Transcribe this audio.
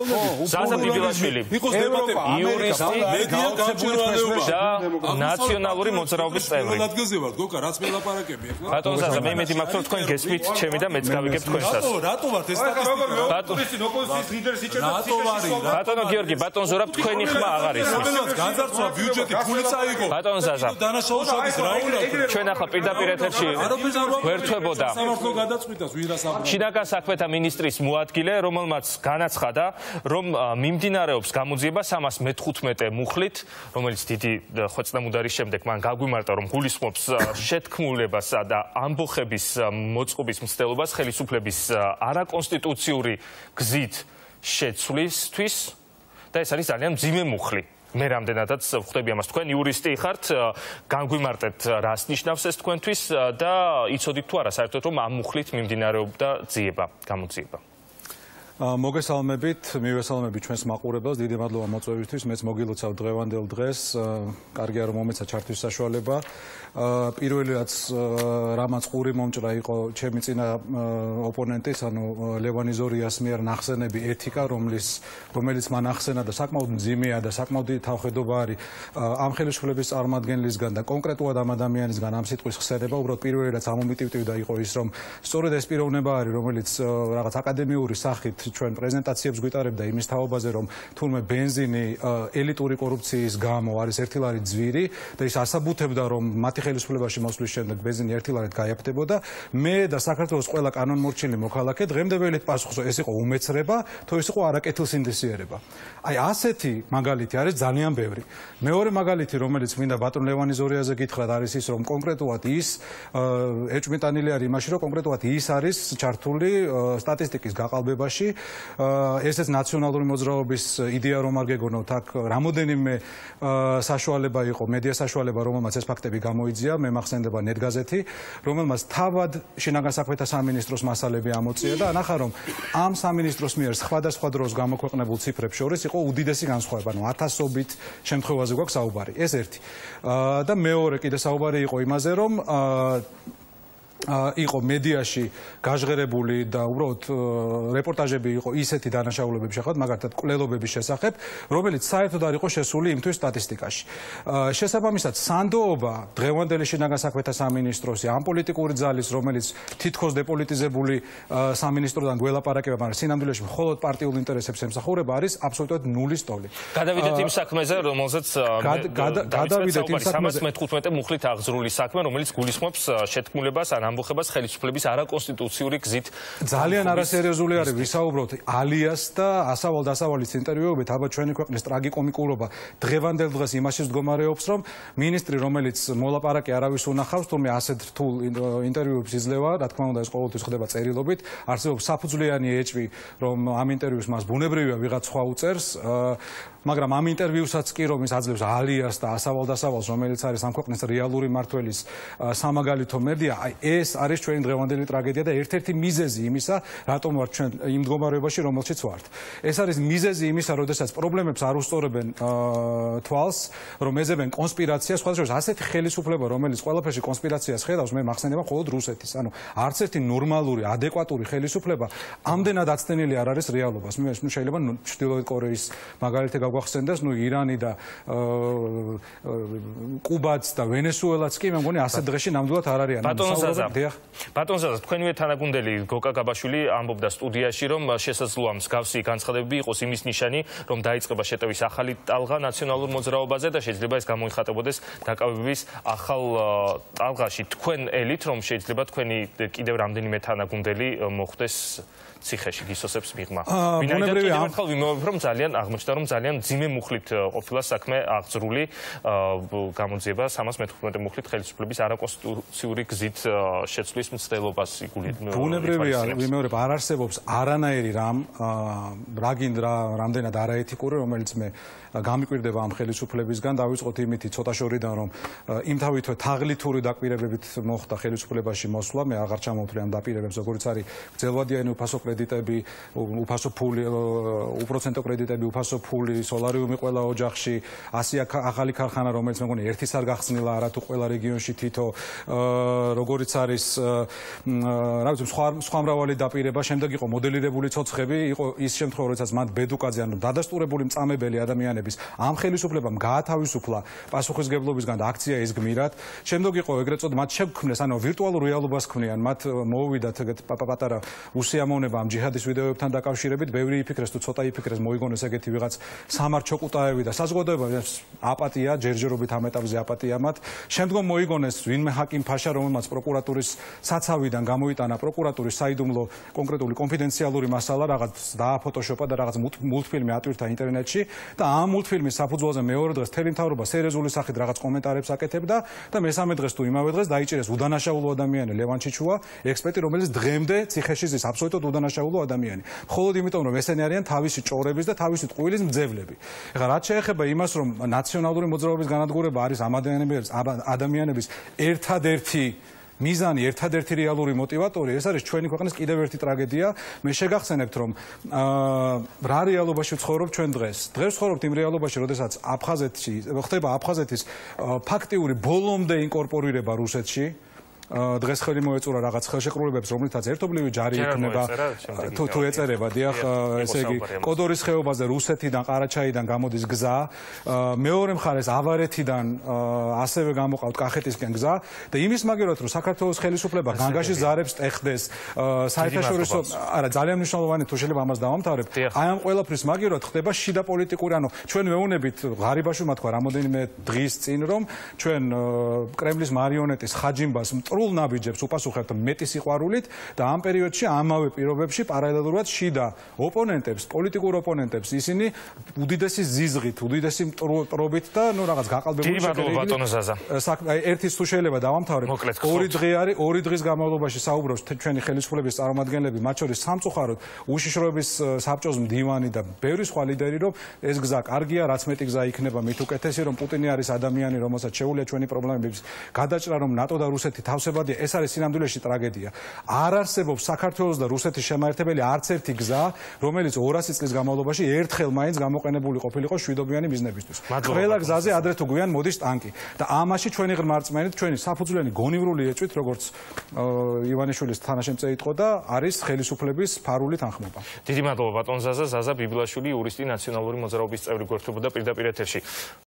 Zaza Bibilashvili იყოს დებატები იურისტი და ნაციონალური მოძრაობის წევრი. ადგილზე ვართ, გოკა, რაც მელაპარაკები ახლა. ბატონ ზაზა, მე იმედი მაქვს, რომ თქვენ გესმით ჩემი და მეც გავიგებ თქვენსაც. რატო ვართ ეს სტატისტიკა? ბატონო გიორგი, ბატონ ზურაბ, თქვენი ხმა აღარ ისმის. რომელსაც განძარცვა ბიუჯეტი, ფული წაიღო. ბატონ ზაზა, დანაშაულობის რა უნდა? ჩვენ ახლა პირდაპირ ეთერში გვერდთვებოდა სამართლო გადაწყვიტავს ვინ რას აღვნიშნებს. შინაგან საქმეთა მინისტრის მოადგილე, რომელმაც განაცხადა, რომ მიმდინარეობს გამოძიება 315 მუხლით, რომელიც დიდი ხოცნამუდარის შემდეგ მან გაგვიმარტა, რომ გულისხმობს შეთქმულებასა და ამბოხების მოწყობის მცდელობას ხელისუფლების არაკონსტიტუციური გზით შეცვლისთვის და ეს არის ძალიან მძიმე მუხლი. მე რამდენადაც ვხვდები ამას, თქვენ იურისტი ხართ, განგვიმარტეთ რას ნიშნავს ეს თქვენთვის და იცოდით თუ არა საერთოდ რომ ამ მუხლით მიმდინარეობდა გამოძიება. მოგესალმებით, მივესალმებით ჩვენს მაყურებელს, დიდი მადლობა მოწვევისთვის, მეც მოგილოცავ დღევანდელ დღეს, კარგია რომ მომეცა ჩართვის საშუალება. პირველი რაც რამაც ყური მომჭრა იყო ჩემი წინა ოპონენტის, ანუ ლევანი ზორიას მიერ ნახსენები ეთიკა, რომელიც მან ახსენა და საკმაოდ მძიმეა და საკმაოდ თავხედობა არის ამ ხელისუფლების წარმომადგენლისგან და კონკრეტულად ამ ადამიანისგან ამ სიტყვის ხსენება, უბრალოდ პირველი რაც ამომიტივტივდა იყო ის, რომ სწორედ ეს პიროვნება არის, რომელიც რაღაც აკადემიური სახით ჩვენ პრეზენტაციებს გვიტარებდა იმის თაობაზე, რომ თურმე ბენზინი ელიტური კორუფციის გამო არის ერთილარი ძვირი და ის ასაბუთებდა, რომ მათი ხელისუფლებაში მოსვლის შემდეგ ბენზინი ერთილარით გაიაფთებოდა. მე და საქართველოს ყველა კანონმორჩილი მოქალაქე დღემდეველით პასუხს ეს იყო უმეცრება, თუ ის იყო არაკეთილსინდისიერება. აი ასეთი მაგალითი არის ძალიან ბევრი. მეორე მაგალითი, რომელიც მინდა ბატონ ლევანი ზორიაზე გითხრათ, არის ის, რომ კონკრეტულად ის ეჭვმიტანილი არის იმაში, რომ კონკრეტულად ის არის ჩართული სტატისტიკის გაყალბებაში. ესეც ნაციონალური მოძრაობის იდეა რომ არ გეგონოთ, აქ რამოდენიმე საშუალება იყო, მედია საშუალება, რომელმაც ეს ფაქტები გამოიძია, მე მახსენდება ნეტგაზეთი, რომელმაც თავად შინაგან საქმეთა სამინისტროს მასალები ამოწია და ანახა, რომ ამ სამინისტროს მიერ სხვადასხვა დროს გამოქვეყნებულ ციფრებს შორის იყო უდიდესი განსხვავება, ანუ ათასობით შემთხვევაზე გვაქვს საუბარი. ეს ერთი. და მეორე კიდე საუბარი იყო იმაზე, რომ იყო მედიაში გაჟღერებული და უბრალოდ რეპორტაჟები იყო ისეთი დანაშაულებების შესახებ, მაგალითად კვლელობების შესახებ, რომელიც საერთოდ არ იყო შესული იმთვის სტატისტიკაში. შესაბამისად, სანდოობა დღევანდელი შინაგან საქმეთა სამინისტროსი ამ პოლიტიკური ძალის, რომელიც თითქოს დეპოლიტიზებული სამინისტროდან გველაპარაკება, მაგრამ სინამდვილეში მხოლოდ პარტიულ ინტერესებს ემსახურება, არის აბსოლუტურად ნულის ტოლი. გადავიდეთ იმ საქმეზე, რომელზეც გადავიდეთ იმ საქმეზე 315 მუხლით აღზრული საქმე, რომელიც გულისხმობს შეთქმულებას ან ამბოხებას ხელისუფლების არაკონსტიტუციური გზით. ძალიან არასერიოზული არის ვისაუბროთ ალიას და ასავალ-დასავალის ინტერვიუებით, ალბათ ჩვენი ქვეყნის ტრაგიკომიკურობა დღევანდელ დღეს იმაში მდგომარეობს, რომ მინისტრი, რომელიც მოლაპარაკე არავის უნახავს, თუმე ასეთ რთულ ინტერვიუებს იძლევა, რა თქმა უნდა ეს ყოველთვის ხდება წერილობით, არსებობს საფუძვლიანი ეჭვი, რომ ამ ინტერვიუს მას ბუნებრივია ვიღაც სხვა უწერს, მაგრამ ამ ინტერვიუსაც კი რომ ის აძლევს ალიას და ასავალ-დასავალს, რომელიც არის ამ ქვეყნის რეალური მმართველის სამაგალითო მედია, აი ეს არის ჩვენი დღევანდელი ტრაგედია და ერთ-ერთი მიზეზი იმისა, რატომ ვართ ჩვენ იმ მდგომარეობაში, რომელშიც ვართ. ეს არის მიზეზი იმისა, როდესაც პრობლემებს არ უსწორებენ თვალს, რომ ეძებენ კონსპირაციას, სხვა შორის ასეთი ხელისუფლება, რომელიც ყველაფერში კონსპირაციას ხედავს, მე მახსენდება მხოლოდ რუსეთის. ანუ არც ერთი ნორმალური, ადეკვატური ხელისუფლება ამდენად აცდენილი არ არის რეალობას. მე შეიძლება ჩრდილოეთ კორეის მაგალითი გაგვახსენდეს, ირანი და კუბაც და ვენესუელაც კი მე მგონი ასეთ დღეში ნამდვილად არ არიან. ბატონ ზაზა, თქვენივე თანაგუნდელი გოკა გაბაშვილი ამბობდა სტუდიაში, რომ შესაძლოა მსგავსი განცხადებები იყოს იმის ნიშანი, რომ დაიწყება შეტევის ახალი ტალღა ნაციონალურ მოძრაობაზე და შეიძლება ეს გამოიხატებოდეს დაკავების ახალ ტალღაში. თქვენ ელით, რომ შეიძლება თქვენი კიდევ რამდენიმე თანაგუნდელი მოხვდეს ციხეში გისოსებს მიღმა. ბუნებრივია ახალ ვიმეორებ, რომ ძალიან აღმოჩნდა, რომ ძალიან მძიმე მუხლით ყოფილა საქმე აღძრული გამოძიება 315 მუხლით ხელისუფლების არაკონსტიტუციური გზით შეცვლის მცდელობას იგულისხმება. ბუნებრივია ვიმეორებ, არ არსებობს არანაირი რამდენად არაეთიკური, რომელიც მე გამიკვირდება ამ ხელისუფლებისგან, დავიწყოთ იმით ცოტა შორიდან, რომ იმთავითვე თაღლითური დაკვირვებით მოხდა ხელისუფლებაში მოსვლა, მე აღარ ჩამოვთვლი ამ დაპირებებს, როგორც არის გრძელვადიანი უფასო კრედიტები, უფასო ფული, უპროცენტო კრედიტები, უფასო ფული, სოლარიუმი ყველა ოჯახში, 100 ახალი ქარხანა, რომელიც მე მგონი ერთის არ გახსნილა, არათუ ყველა რეგიონში თითო, როგორიც არის, რა ვიცი, სხვა მრავალი დაპირება, შემდეგ იყო მოდელირებული ცოცხები, იყო ის შემთხვევა, როდესაც მათ ბედუკაძე, ანუ დადასტურებული მწამებელი ადამიანების ამ ხელისუფლებამ გაათავისუფლა პასუხისგებლობისგან და აქცია ის გმირად. შემდეგ იყო ეგრეთ წოდებული მათ შექმნეს, ანუ ვირტუალურ რეალობას ქმნიან, მათ მოუვიდათ ეგეთ პატარა უსიამოვნება ამ ჯიჰადის ვიდეოებთან დაკავშირებით, ბევრი იფიქრეს თუ ცოტა იფიქრეს, მოიგონეს ეგეთი ვიღაც სამარჩო კუტაევი და საზოგადოება აპატია, ჯერჯერობით ამ ეტაპზე აპატია მათ. შემდგომ მოიგონეს ვინმე ჰაკიმ ფაშა, რომელმაც პროკურატურის საცავიდან გამოიტანა პროკურატურის საიდუმლო კონკრეტული კონფიდენციალური მასალა, რაღაც დააფოტოშოპა და რაღაც მულტფილმი ატვირთა ინტერნეტში და ამ მულტფილმის საფუძველზე მეორე დღეს თელი მთავრობა სერიოზული სახით რაღაც კომენტარებს აკეთებდა და მესამე დღეს თუ იმავე დღეს დაიჭირეს უდანაშაულო ადამიანი ლევან ჩიჩუა, ექსპერტი, რომელიც დღემდე ციხეში ზის აბსოლუტურად უდანაშაულო ადამიანი. მხოლოდ იმიტომ, რომ ესენი არიან თავისი ჭორების და თავისი ტყუილის მძევლები. ეხლა რაც შეეხება იმას, რომ ნაციონალური მოძრაობის განადგურება არის ამ ადამიანების ერთადერთი მიზანი, ერთადერთი რეალური მოტივატორი, ეს არის ჩვენი ქვეყნის კიდევ ერთი ტრაგედია. მე შეგახსენებთ, რომ რა რეალობაში ვცხოვრობ ჩვენ დღეს. დღეს ვცხოვრობთ იმ რეალობაში, როდესაც აფხაზეთში ხდება აფხაზეთის ფაქტიური ბოლომდე ინკორპორირება რუსეთში. დღეს ხელი მოეწურა რაღაც ხელშეკრულებებს, რომლითაც ერთობლივი ჯარი ექნება თუ ეწერება, დიახ, ესე იგი კოდორის ხეობაზე რუსეთიდან, ყარაჩაიდან გამოდის გზა, მეორე მხარეს ავარეთიდან ასევე გამოყავთ კახეთისკენ გზა და იმის მაგერად, რომ საქართველოს ხელისუფლება განგაში ზარებს ტეხდეს, საერთაშორისო, არა, ძალიან მნიშვნელოვანი თუ შეიძლება ამას დავამთავრებ, აი ამ ყველაფრის მაგერად ხდება შიდა პოლიტიკური, ანუ ჩვენ ვეუბნებით ღარიბაშვილმა თქვა რამოდენიმე დღის წინ, რომ ჩვენ კრემლის მარიონეტის ხაჯიმბას ნაბიჯებს უპასუხებთ მეტი სიყვარულით და ამ პერიოდში ამავე პირობებში პარალელურად შიდა ოპონენტებს, პოლიტიკურ ოპონენტებს ისინი უდიდესი ზიზღით, უდიდესი მტრობით და ნუ რაღაც გაყალბებული ერთის თუ შეიძლება დავამთავრებ. ორი დღის განმავლობაში საუბრობს ჩვენი ხელისუფლების წარმომადგენლები, მათ შორის სამწუხაროდ უშიშროების საბჭოს მდივანი და ბევრი სხვა ლიდერი, რომ ეს გზა კარგია, რაც მეტი გზა იქნება, მით უკეთესი, რომ პუტინი არის ადამიანი, რომელსაც შეუძლია ჩვენი პრობლემების გადაჭრა, რომ ნატო და რუსეთი თავსებადია, ეს არის სინამდვილეში ტრაგედია. არ არსებობს საქართველოს და რუსეთის შემაერთებელი არც ერთი გზა, რომელიც 200 წლის განმავლობაში ერთხელ მაინც გამოყენებული ყოფილიყო შვიდობიანი მიზნებისთვის. ყველა გზაზე ადრე თუ გვიან მოდის ტანკი და ამაში ჩვენი ღრმა რწმენით, ჩვენი საფუძვლიანი გონივრული ეჭვით, როგორც ივანიშვილის თანაშემწე იყო და არის ხელისუფლების ფარული თანხმობა. დიდი მადლობა ბატონ ზაზა, ზაზა ბიბლაშვილი, იურისტი, ნაციონალური მოძრაობის წევრი, გვერდთვებოდა პირდაპირ ეთერში.